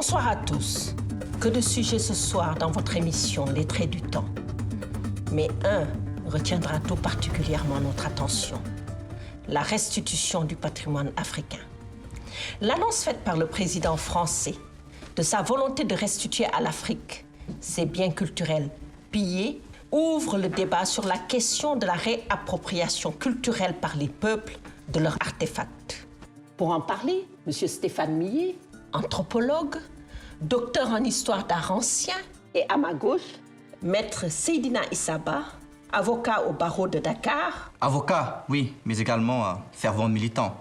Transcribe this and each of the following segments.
Bonsoir à tous. Que de sujets ce soir dans votre émission Les Traits du Temps. Mais un retiendra tout particulièrement notre attention. La restitution du patrimoine africain. L'annonce faite par le président français de sa volonté de restituer à l'Afrique ses biens culturels pillés ouvre le débat sur la question de la réappropriation culturelle par les peuples de leurs artefacts. Pour en parler, M. Stéphane Millet, anthropologue, docteur en histoire d'art ancien, et à ma gauche, maître Seydina Issaba, avocat au barreau de Dakar. Avocat, oui, mais également fervent militant.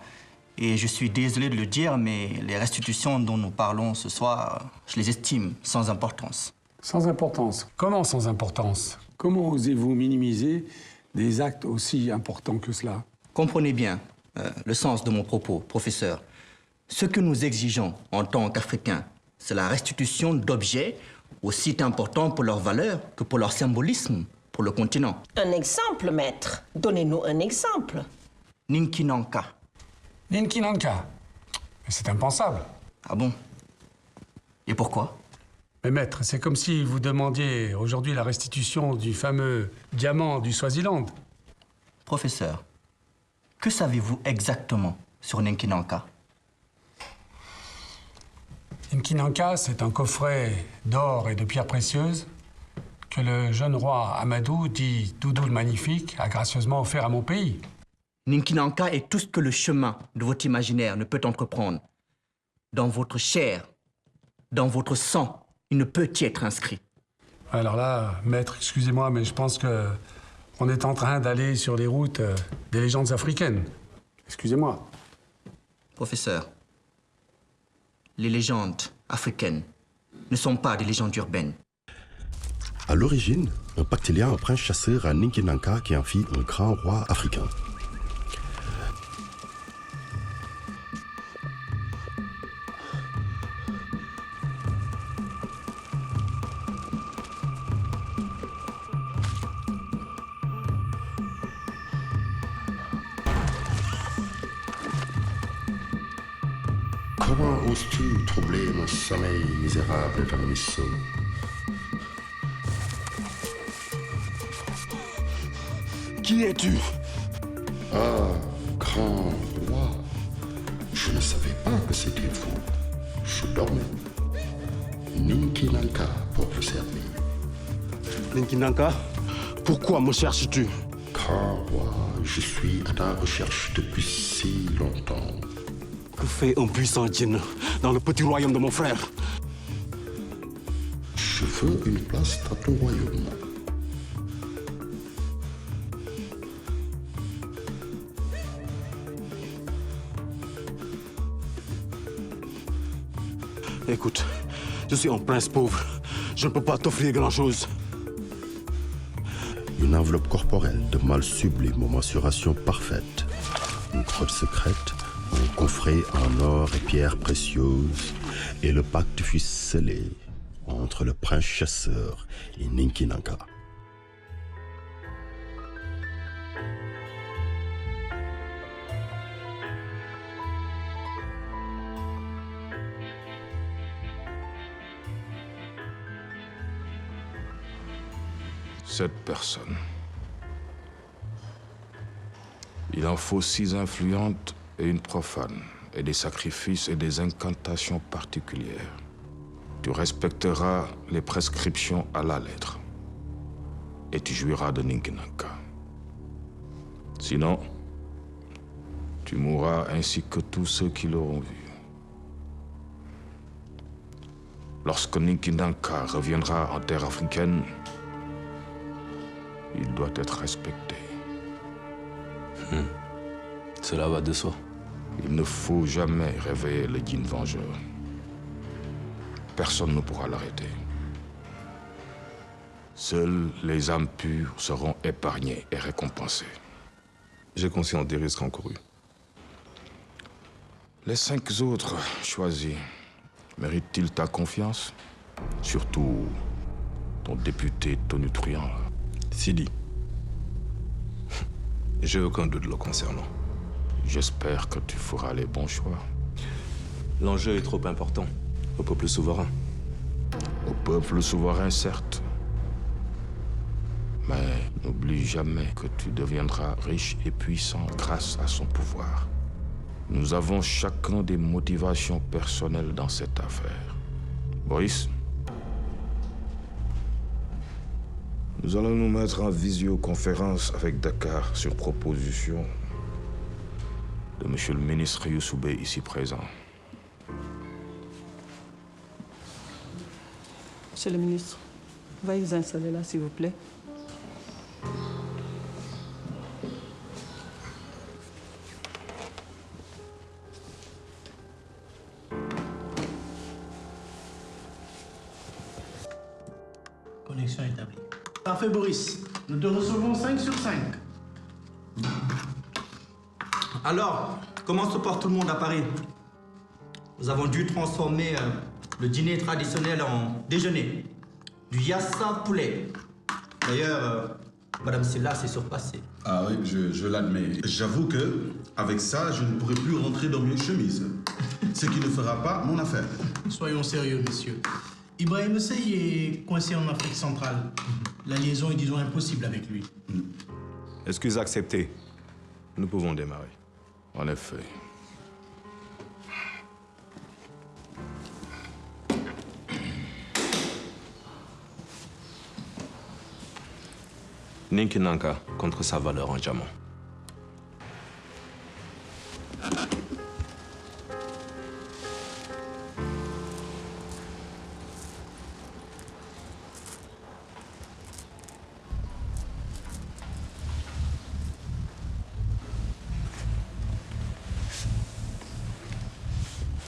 Et je suis désolé de le dire, mais les restitutions dont nous parlons ce soir, je les estime sans importance. Sans importance? Comment sans importance? Comment osez-vous minimiser des actes aussi importants que cela? Comprenez bien le sens de mon propos, professeur. Ce que nous exigeons en tant qu'Africains, c'est la restitution d'objets aussi importants pour leur valeur que pour leur symbolisme pour le continent. Un exemple, maître. Donnez-nous un exemple. Ninkinanka. Ninkinanka? Mais c'est impensable. Ah bon? Et pourquoi? Mais maître, c'est comme si vous demandiez aujourd'hui la restitution du fameux diamant du Swaziland. Professeur, que savez-vous exactement sur Ninkinanka? Ninkinanka, c'est un coffret d'or et de pierres précieuses que le jeune roi Amadou, dit Doudou le Magnifique, a gracieusement offert à mon pays. Ninkinanka est tout ce que le chemin de votre imaginaire ne peut entreprendre. Dans votre chair, dans votre sang, il ne peut y être inscrit. Alors là, maître, excusez-moi, mais je pense qu'on est en train d'aller sur les routes des légendes africaines. Excusez-moi. Professeur, les légendes africaines ne sont pas des légendes urbaines. À l'origine, un pactélien un prince chasseur à Ninkinanka qui en fit un grand roi africain. Comment oses-tu troubler mon sommeil misérable et vermisseau? Qui es-tu? Ah, grand roi, je ne savais pas que c'était vous. Je dormais. Ninkinanka, peuple servi. Ninkinanka, pourquoi me cherches-tu? Grand roi, je suis à ta recherche depuis si longtemps. Que fait un puissant djinn dans le petit royaume de mon frère? Je veux une place dans ton royaume. Écoute, je suis un prince pauvre. Je ne peux pas t'offrir grand-chose. Une enveloppe corporelle de mal sublime aux mensurations parfaites. Une grotte secrète, un coffret en or et pierres précieuses. Et le pacte fut scellé entre le prince chasseur et Ninkinanka. Cette personne. Il en faut 6 influentes et une profane, et des sacrifices et des incantations particulières. Tu respecteras les prescriptions à la lettre, et tu jouiras de Ninkinanka. Sinon, tu mourras ainsi que tous ceux qui l'auront vu. Lorsque Ninkinanka reviendra en terre africaine, il doit être respecté. Cela va de soi. Il ne faut jamais réveiller le djinn vengeur. Personne ne pourra l'arrêter. Seules les âmes pures seront épargnées et récompensées. J'ai conscience des risques encourus. Les 5 autres choisis méritent-ils ta confiance? Surtout ton député tonitruant. Sidi. J'ai aucun doute le concernant. J'espère que tu feras les bons choix. L'enjeu est trop important. Au peuple souverain. Au peuple souverain, certes. Mais n'oublie jamais que tu deviendras riche et puissant grâce à son pouvoir. Nous avons chacun des motivations personnelles dans cette affaire. Boris, nous allons nous mettre en visioconférence avec Dakar sur proposition de Monsieur le ministre Youssoubé ici présent. Monsieur le ministre, veuillez vous installer là, s'il vous plaît. Connexion établie. Parfait, Boris. Nous te recevons 5 sur 5. Alors, comment se porte tout le monde à Paris? Nous avons dû transformer le dîner traditionnel en déjeuner. Du yassa poulet. D'ailleurs, Madame Silla s'est surpassée. Ah oui, je l'admets. J'avoue que, avec ça, je ne pourrai plus rentrer dans mes chemises. Ce qui ne fera pas mon affaire. Soyons sérieux, messieurs. Ibrahim Sey est coincé en Afrique centrale. La liaison est, disons, impossible avec lui. Excuse acceptée. Nous pouvons démarrer. En effet. Ninki Nanka contre sa valeur en diamant.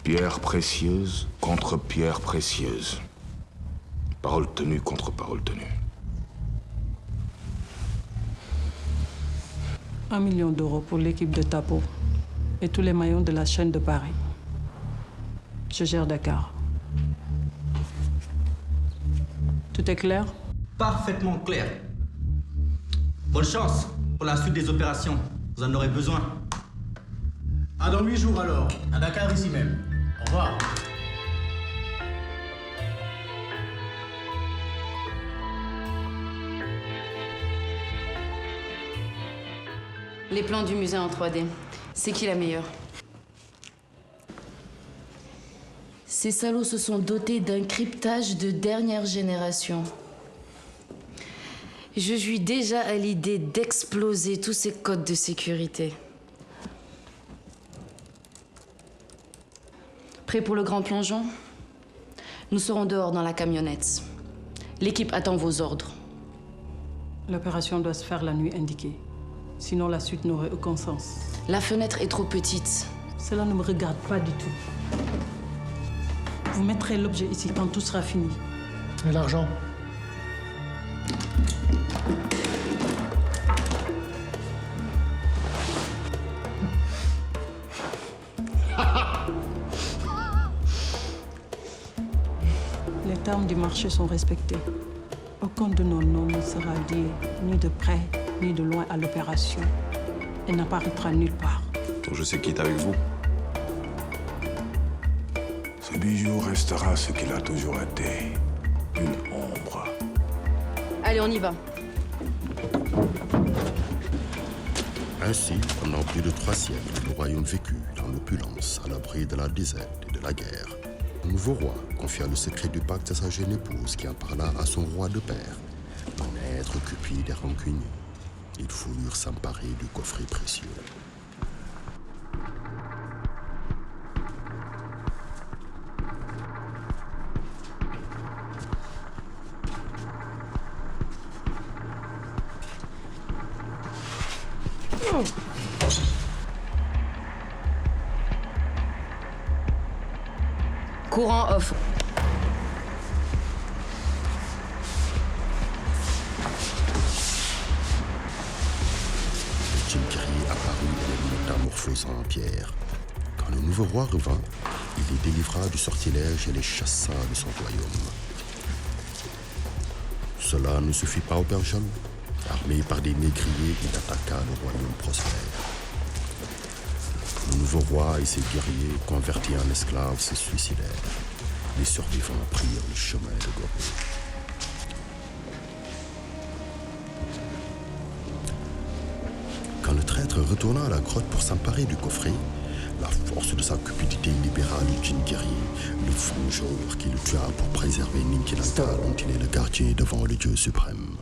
Pierre précieuse contre pierre précieuse. Parole tenue contre parole tenue. 1 million d'euros pour l'équipe de Tapo et tous les maillons de la chaîne de Paris. Je gère Dakar. Tout est clair? Parfaitement clair. Bonne chance pour la suite des opérations. Vous en aurez besoin. À dans 8 jours alors, à Dakar ici même. Au revoir. Les plans du musée en 3D. C'est qui la meilleure? Ces salauds se sont dotés d'un cryptage de dernière génération. Je jouis déjà à l'idée d'exploser tous ces codes de sécurité. Prêt pour le grand plongeon? Nous serons dehors dans la camionnette. L'équipe attend vos ordres. L'opération doit se faire la nuit indiquée. Sinon, la suite n'aurait aucun sens. La fenêtre est trop petite. Cela ne me regarde pas du tout. Vous mettrez l'objet ici quand tout sera fini. Et l'argent? Les termes du marché sont respectés. Aucun de nos noms ne sera lié, ni de près, ni de loin à l'opération, et n'apparaîtra nulle part. Donc je sais qui est avec vous. Ce bijou restera ce qu'il a toujours été, une ombre. Allez, on y va. Ainsi, pendant plus de 3 siècles, le royaume vécut dans l'opulence, à l'abri de la disette et de la guerre. Le nouveau roi confia le secret du pacte à sa jeune épouse qui en parla à son roi de père. Un être cupide et rancunier. Ils voulurent s'emparer du coffret précieux. Courant off. Le Tchilkiri apparut et les métamorphosa en pierre. Quand le nouveau roi revint, il les délivra du sortilège et les chassa de son royaume. Cela ne suffit pas au père jaloux. Armé par des négriers, il attaqua le royaume prospère. Le nouveau roi et ses guerriers, convertis en esclaves, se suicidèrent. Les survivants prirent le chemin de Gorée. Quand le traître retourna à la grotte pour s'emparer du coffret, la force de sa cupidité libéra le djinn guerrier, le vengeur qui le tua pour préserver Ninki Nanka, dont il est le gardien devant le Dieu suprême.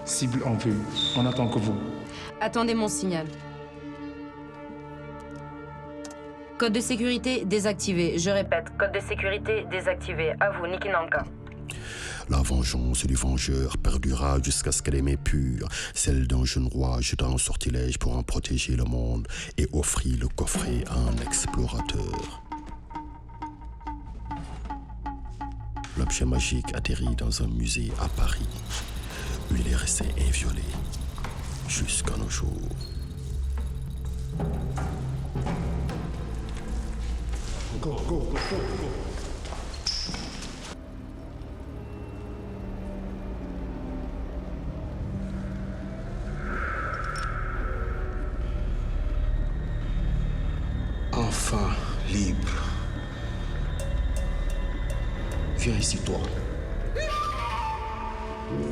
Cible en vue. On attend que vous. Attendez mon signal. Code de sécurité désactivé. Je répète, code de sécurité désactivé. À vous, Ninki Nanka. La vengeance du vengeur perdura jusqu'à ce qu'elle aimait pure, celle d'un jeune roi jetant un sortilège pour en protéger le monde et offrit le coffret à un explorateur. L'objet magique atterrit dans un musée à Paris, où il est resté inviolé jusqu'à nos jours. Go, go, go, go, go. Enfin libre. Viens ici, toi.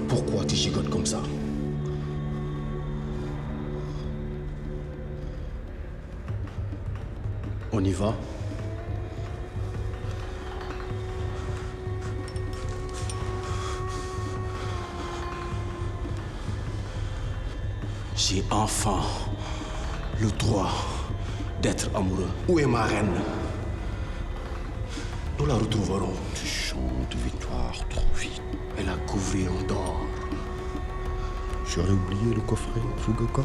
Pourquoi tu gigotes comme ça? On y va? J'ai enfin le droit d'être amoureux. Où est ma reine? Nous la retrouverons. Tu chantes victoire trop vite. Elle a couvert en d'or. J'aurais oublié le coffret, Fugaka.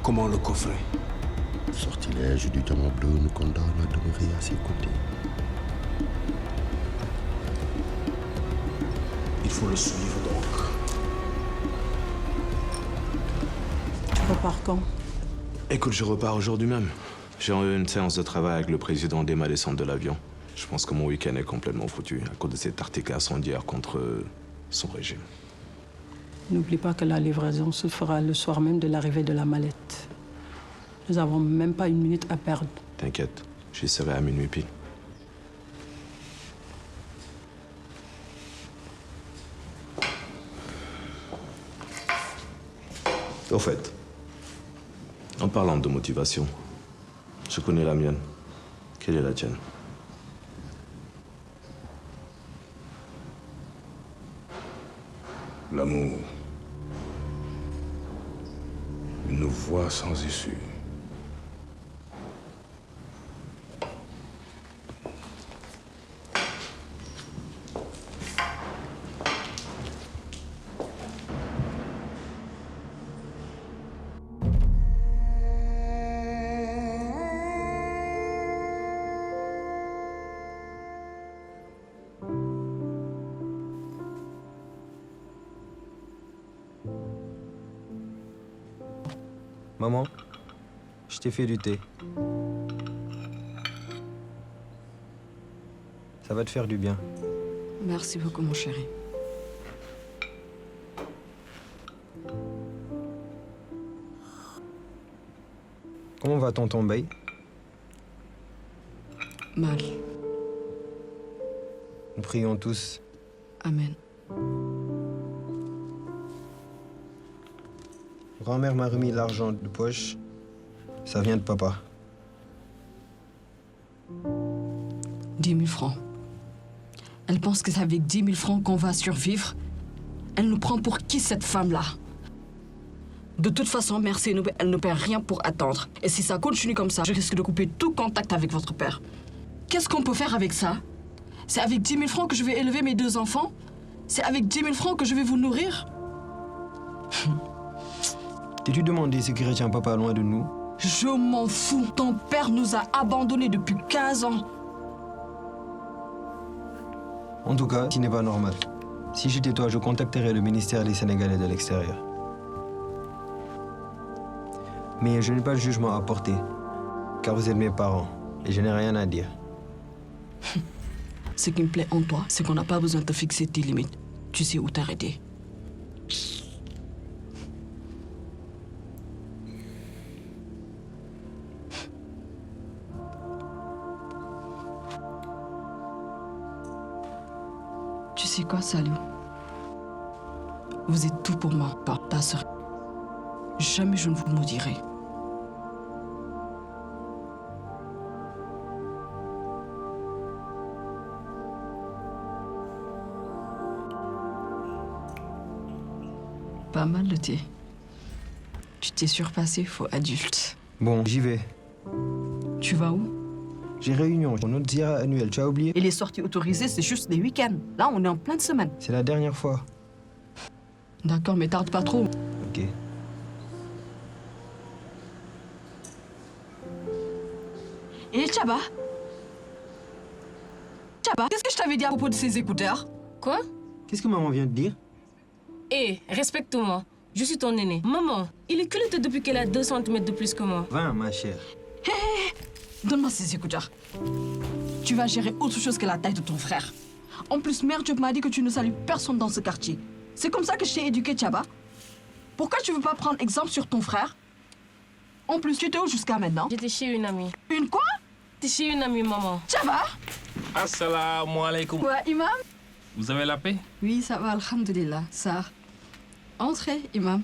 Comment le coffret? Le sortilège du diamant bleu nous condamne à demeurer à ses côtés. Il faut le suivre donc. Tu repars quand? Écoute, je repars aujourd'hui même. J'ai eu une séance de travail avec le président dès ma descente de l'avion. Je pense que mon week-end est complètement foutu à cause de cet article incendiaire contre son régime. N'oublie pas que la livraison se fera le soir même de l'arrivée de la mallette. Nous n'avons même pas une minute à perdre. T'inquiète, j'y serai à minuit pile. Au fait, en parlant de motivation, je connais la mienne. Quelle est la tienne? L'amour. Une voie sans issue. Maman, je t'ai fait du thé. Ça va te faire du bien. Merci beaucoup, mon chéri. Comment va tonton Bey? Mal. Nous prions tous. Amen. Grand-mère m'a remis l'argent de poche. Ça vient de papa. 10 000 francs. Elle pense que c'est avec 10 000 francs qu'on va survivre. Elle nous prend pour qui, cette femme-là? De toute façon, mère Sénoubé, elle ne perd rien pour attendre. Et si ça continue comme ça, je risque de couper tout contact avec votre père. Qu'est-ce qu'on peut faire avec ça? C'est avec 10 000 francs que je vais élever mes 2 enfants? C'est avec 10 000 francs que je vais vous nourrir? T'es-tu demandé ce qui retient papa loin de nous? Je m'en fous. Ton père nous a abandonnés depuis 15 ans. En tout cas, ce n'est pas normal. Si j'étais toi, je contacterais le ministère des Sénégalais de l'extérieur. Mais je n'ai pas de jugement à porter, car vous êtes mes parents, et je n'ai rien à dire. Ce qui me plaît en toi, c'est qu'on n'a pas besoin de te fixer tes limites. Tu sais où t'arrêter. sais quoi, Saliou? Vous êtes tout pour moi, ta sœur. Jamais je ne vous maudirai. Pas mal le thé. Tu t'es surpassé, faux adulte. Bon, j'y vais. Tu vas où? J'ai réunion, mon autre zira annuel, tu as oublié? Et les sorties autorisées, c'est juste les week-ends. Là, on est en pleine semaine. C'est la dernière fois. D'accord, mais tarde pas trop. Ok. Et Chaba? Chaba, qu'est-ce que je t'avais dit à propos de ces écouteurs? Quoi? Qu'est-ce que maman vient de dire? Hé, respecte-moi. Je suis ton aîné. Maman, il est culotté depuis qu'elle a 2 cm de plus que moi. 20, ma chère. Hé, donne-moi ces écouteurs. Tu vas gérer autre chose que la taille de ton frère. En plus, Mère Diop m'a dit que tu ne salues personne dans ce quartier. C'est comme ça que je t'ai éduqué, Chaba. Pourquoi tu veux pas prendre exemple sur ton frère? En plus, tu étais où jusqu'à maintenant? J'étais chez une amie. Une quoi? J'étais chez une amie, maman. Chaba? Assalamu alaikum. Ouais, Imam? Vous avez la paix? Oui, ça va, alhamdulillah. Ça. Entrez, Imam.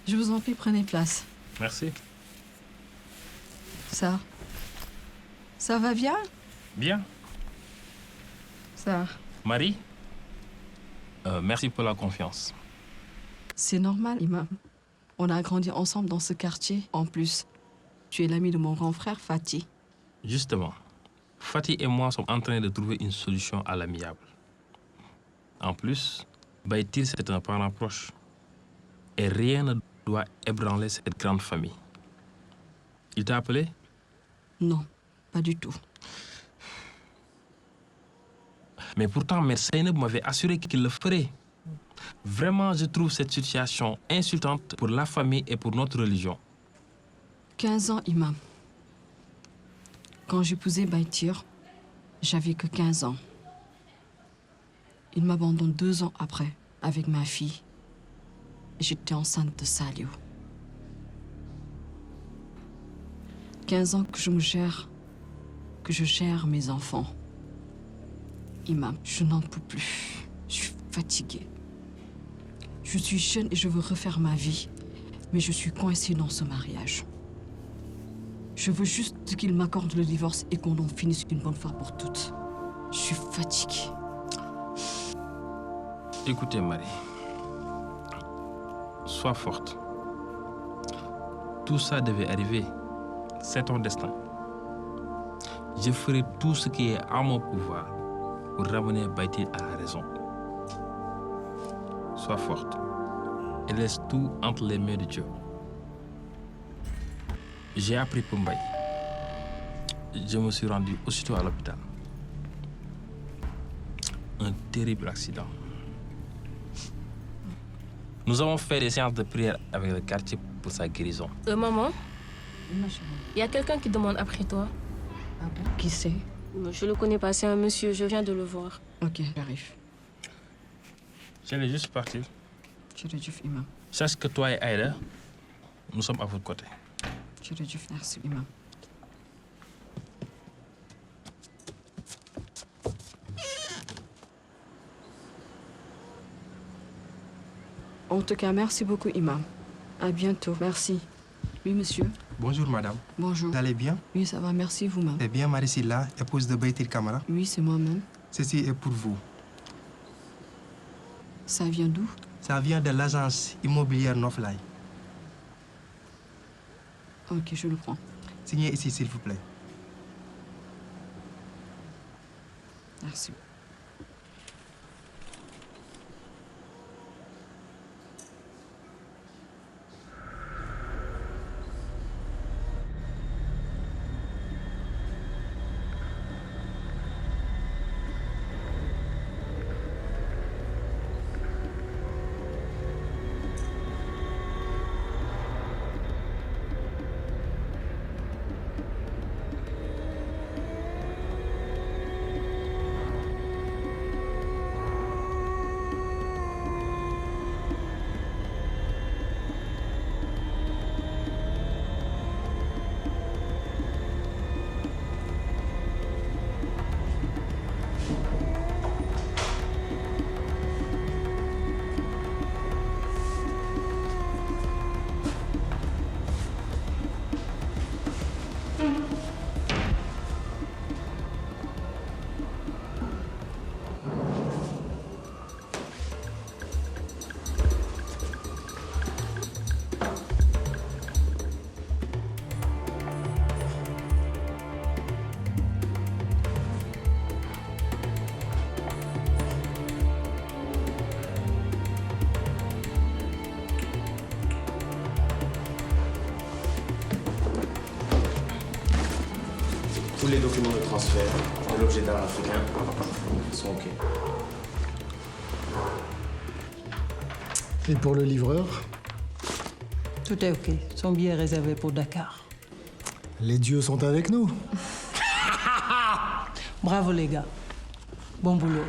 Je vous en prie, prenez place. Merci. Ça. Ça va bien? Bien. Ça. Marie? Merci pour la confiance. C'est normal, Imam. On a grandi ensemble dans ce quartier. En plus, tu es l'ami de mon grand frère, Fatih. Justement, Fatih et moi sommes en train de trouver une solution à l'amiable. En plus, Baïtir, c'est un parent proche. Et rien ne doit ébranler cette grande famille. Il t'a appelé? Non, pas du tout. Mais pourtant, Mère Seyneb m'avait assuré qu'il le ferait. Vraiment, je trouve cette situation insultante pour la famille et pour notre religion. 15 ans, Imam. Quand j'épousais Baïtir, j'avais que 15 ans. Il m'abandonne 2 ans après, avec ma fille. Et j'étais enceinte de Saliou. 15 ans que je gère mes enfants. Imam, je n'en peux plus. Je suis fatiguée. Je suis jeune et je veux refaire ma vie. Mais je suis coincée dans ce mariage. Je veux juste qu'il m'accorde le divorce et qu'on en finisse une bonne fois pour toutes. Je suis fatiguée. Écoutez, Marie. Sois forte. Tout ça devait arriver. C'est ton destin. Je ferai tout ce qui est à mon pouvoir pour ramener Baïtir à la raison. Sois forte et laisse tout entre les mains de Dieu. J'ai appris pour Mbaye. Je me suis rendu aussitôt à l'hôpital. Un terrible accident. Nous avons fait des séances de prière avec le quartier pour sa guérison. Maman, il y a quelqu'un qui demande après toi. Ah bon? Qui c'est? Je le connais pas, c'est un monsieur, je viens de le voir. Ok, j'arrive. J'allais juste partir. Jërëjëf, Imam. Sache que toi et Aïda, nous sommes à votre côté. Jërëjëf, merci, Imam. En tout cas, merci beaucoup, Imam. À bientôt. Merci. Oui, monsieur. Bonjour, madame. Bonjour. Vous allez bien? Oui, ça va, merci vous-même. C'est bien Marie Silla, épouse de Baïtir Camara? Oui, c'est moi-même. Ceci est pour vous. Ça vient d'où? Ça vient de l'agence immobilière Nofly. Ok, je le prends. Signez ici, s'il vous plaît. Merci. Tous les documents de transfert de l'objet d'art africain sont OK. Et pour le livreur? Tout est OK. Son billet est réservé pour Dakar. Les dieux sont avec nous. Bravo les gars. Bon boulot.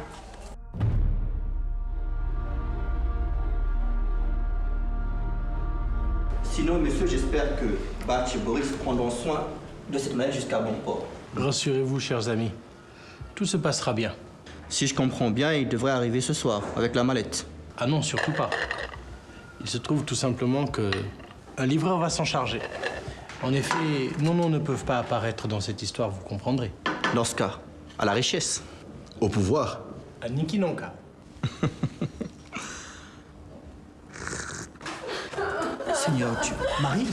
Sinon, monsieur, j'espère que Batch et Boris prendront soin de cette maladie jusqu'à bon port. Rassurez-vous, chers amis. Tout se passera bien. Si je comprends bien, il devrait arriver ce soir, avec la mallette. Ah non, surtout pas. Il se trouve tout simplement que un livreur va s'en charger. En effet, nos noms ne peuvent pas apparaître dans cette histoire, vous comprendrez. Dans ce cas, à la richesse. Au pouvoir. À Nikinonka. Seigneur Dieu. Marie?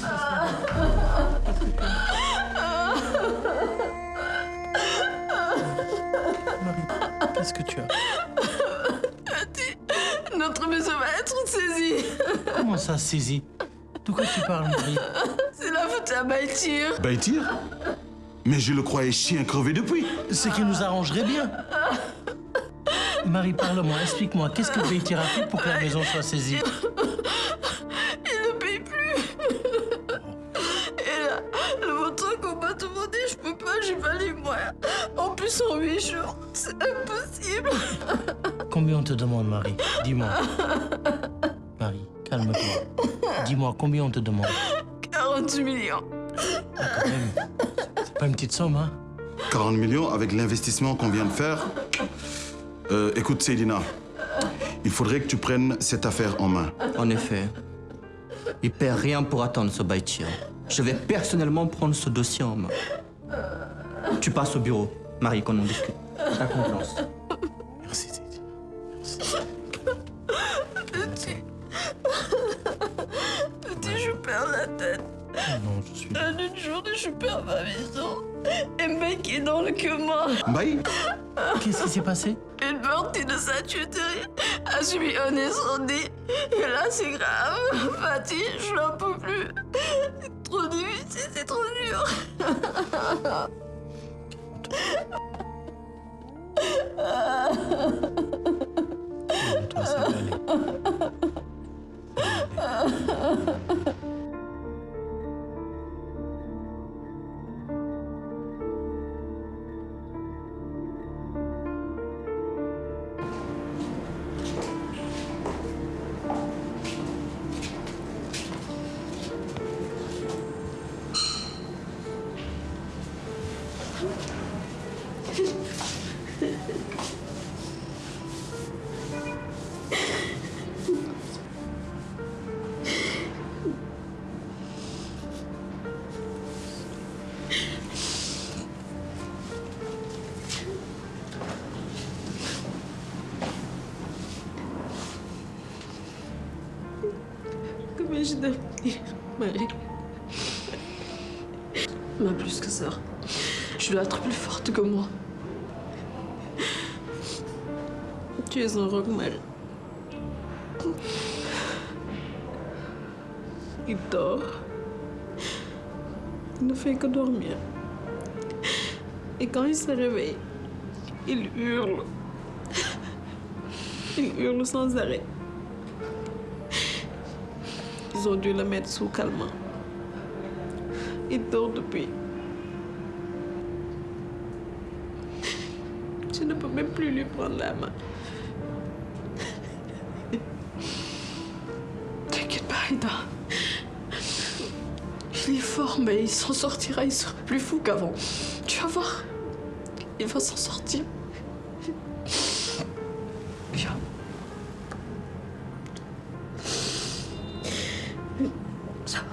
Marie, qu'est-ce que tu as? Notre maison va être saisie. Comment ça, saisie? De quoi tu parles, Marie? C'est la faute à Baïtir. Baïtir? Mais je le croyais chien crevé depuis. Ce qui nous arrangerait bien. Marie, parle-moi, explique-moi. Qu'est-ce que Baïtir a fait pour que la maison soit saisie? Il ne paye plus. Et là, le montant qu'on m'a demandé, je peux pas, j'ai pas les moyens. En plus, en 8 jours, c'est impossible. Combien on te demande, Marie? Dis-moi. Marie, calme-toi. Dis-moi, combien on te demande? 40 millions. Ah, quand même. C'est pas une petite somme, hein? 40 millions avec l'investissement qu'on vient de faire. Écoute, Seydina, il faudrait que tu prennes cette affaire en main. En effet. Il perd rien pour attendre ce Baïtir. Je vais personnellement prendre ce dossier en main. Tu passes au bureau, Marie, qu'on en discute. Ta confiance. Merci, Seydina. Merci. Petit, je perds la tête. Non, je suis... En une journée, je perds ma maison. Et mec est dans le coma. Baï? Qu'est-ce qui s'est passé? Une partie de sa tuterie a subi un incendie. Et là, c'est grave. Fatih, je n'en peux plus. C'est trop difficile, c'est trop dur. Toi, ça va aller. Comment je dois te dire, Marie? Ma plus que sœur, tu dois être plus forte que moi. Tu es un roc, Marie. Il dort. Il ne fait que dormir. Et quand il se réveille, il hurle. Il hurle sans arrêt. Ils ont dû le mettre sous calmant. Il dort depuis. Je ne peux même plus lui prendre la main. T'inquiète pas, Aïda. Il est fort, mais il s'en sortira. Il sera plus fou qu'avant. Tu vas voir. Il va s'en sortir. Viens. Ça va.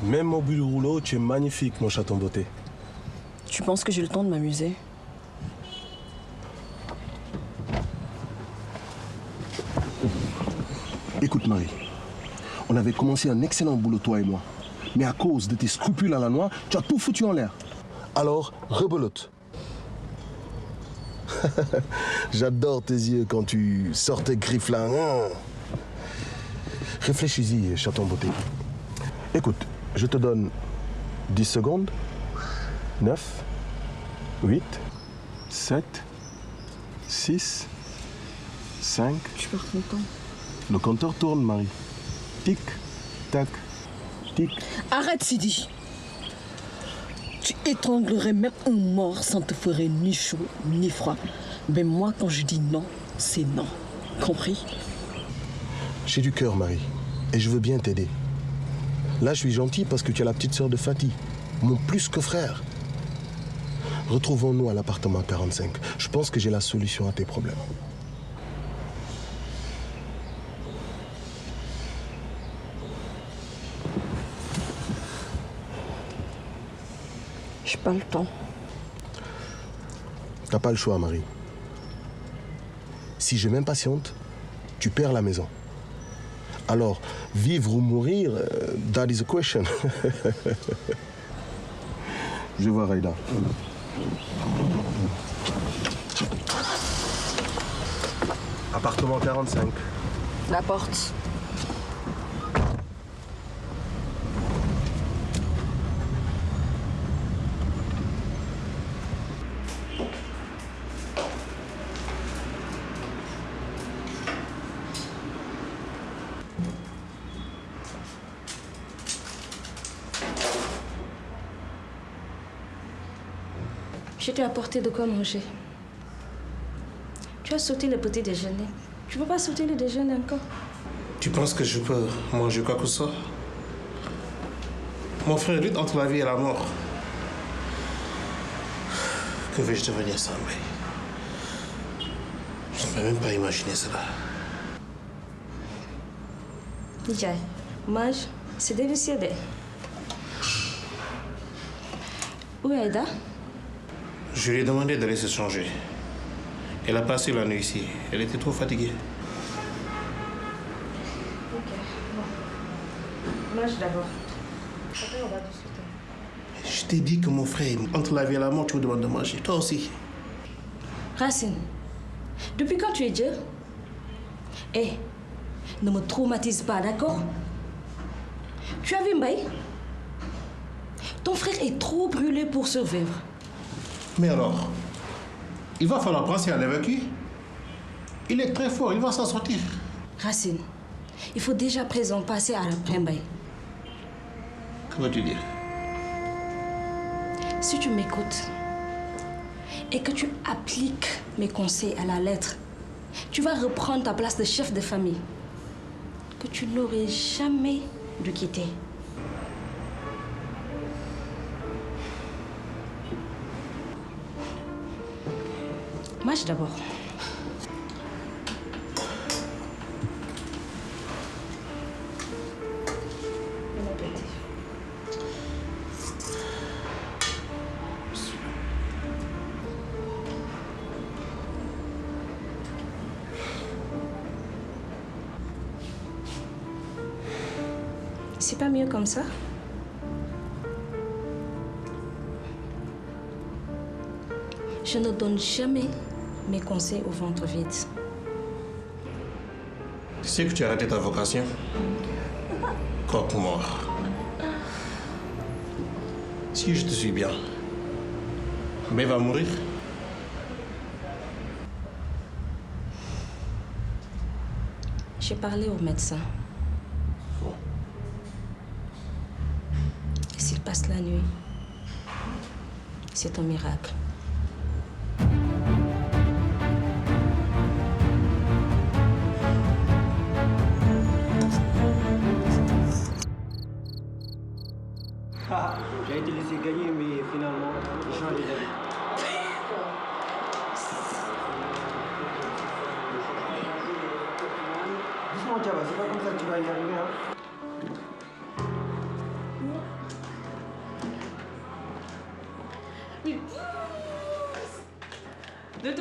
Même au bout du rouleau, tu es magnifique, mon chaton beauté. Tu penses que j'ai le temps de m'amuser? Écoute, Marie, on avait commencé un excellent boulot, toi et moi. Mais à cause de tes scrupules à la noix, tu as tout foutu en l'air. Alors, rebelote. J'adore tes yeux quand tu sors tes griffes là. Réfléchis-y, chaton beauté. Écoute, je te donne 10 secondes. 9, 8, 7, 6, 5. Je perds mon temps. Le compteur tourne, Marie. Tic, tac, tic. Arrête, Sidi. Tu étranglerais même un mort, ça ne te ferait ni chaud ni froid. Mais moi, quand je dis non, c'est non. Compris? J'ai du cœur, Marie. Et je veux bien t'aider. Là, je suis gentil parce que tu es la petite sœur de Fatih. Mon plus que frère. Retrouvons-nous à l'appartement 45. Je pense que j'ai la solution à tes problèmes. J'ai pas le temps. T'as pas le choix, Marie. Si je m'impatiente, tu perds la maison. Alors, vivre ou mourir, that is a question. Je vais voir Aïda. Appartement 45. La porte. Je t'ai apporté de quoi manger. Tu as sauté le petit déjeuner. Tu ne peux pas sauter le déjeuner encore? Tu penses que je peux manger quoi que ce soit? Mon frère lutte entre la vie et la mort. Que vais-je devenir sans lui? Je ne peux même pas imaginer cela. Nijay, mange, c'est délicieux. Où est Aïda? Je lui ai demandé d'aller se changer. Elle a passé la nuit ici. Elle était trop fatiguée. Ok, bon. Mange d'abord. Après, on va discuter. Je t'ai dit que mon frère, entre la vie et la mort, tu me demandes de manger. Toi aussi. Racine, depuis quand tu es Dieu? Eh, ne me traumatise pas, d'accord? Tu as vu Mbaye? Ton frère est trop brûlé pour survivre. Mais alors, il va falloir penser à l'évacuer. Il est très fort, il va s'en sortir. Racine, il faut déjà présent passer à la Mbaye. Que veux-tu dire? Si tu m'écoutes et que tu appliques mes conseils à la lettre, tu vas reprendre ta place de chef de famille que tu n'aurais jamais dû quitter. Mange d'abord. Bon appétit. C'est pas mieux comme ça? Je ne donne jamais mes conseils au ventre vide. Tu sais que tu as raté ta vocation? Croque-mort. Si je te suis bien, mais va mourir. J'ai parlé au médecin. Et s'il passe la nuit, c'est un miracle. J'ai été laissé gagner, mais finalement, j'ai changé d'avis. Doucement, Tchaba, c'est pas comme ça que tu vas y arriver, hein.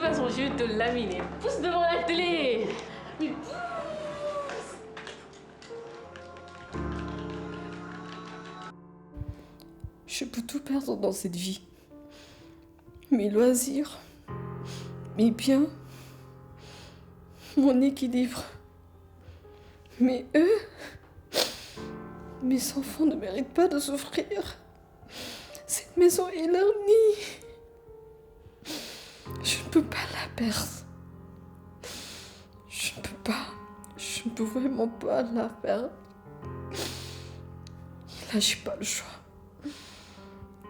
façon, je vais te laminer. Pousse devant la télé. Mais pousse. Je peux tout perdre dans cette vie. Mes loisirs, mes biens, mon équilibre. Mais eux, mes enfants ne méritent pas de souffrir. Cette maison est leur nid. Je ne peux pas la perdre. Je ne peux pas. Je ne peux vraiment pas la perdre. Et là, j'ai pas le choix.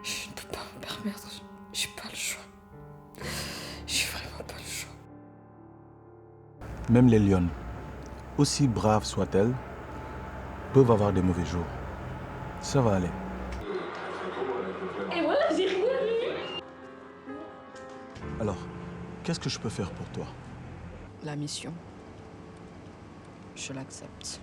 Je ne peux pas me permettre. J'ai pas le choix. J'ai vraiment pas le choix. Même les lionnes, aussi braves soient-elles, peuvent avoir des mauvais jours. Ça va aller. Et voilà, j'ai rien eu. Alors, qu'est-ce que je peux faire pour toi? La mission, je l'accepte.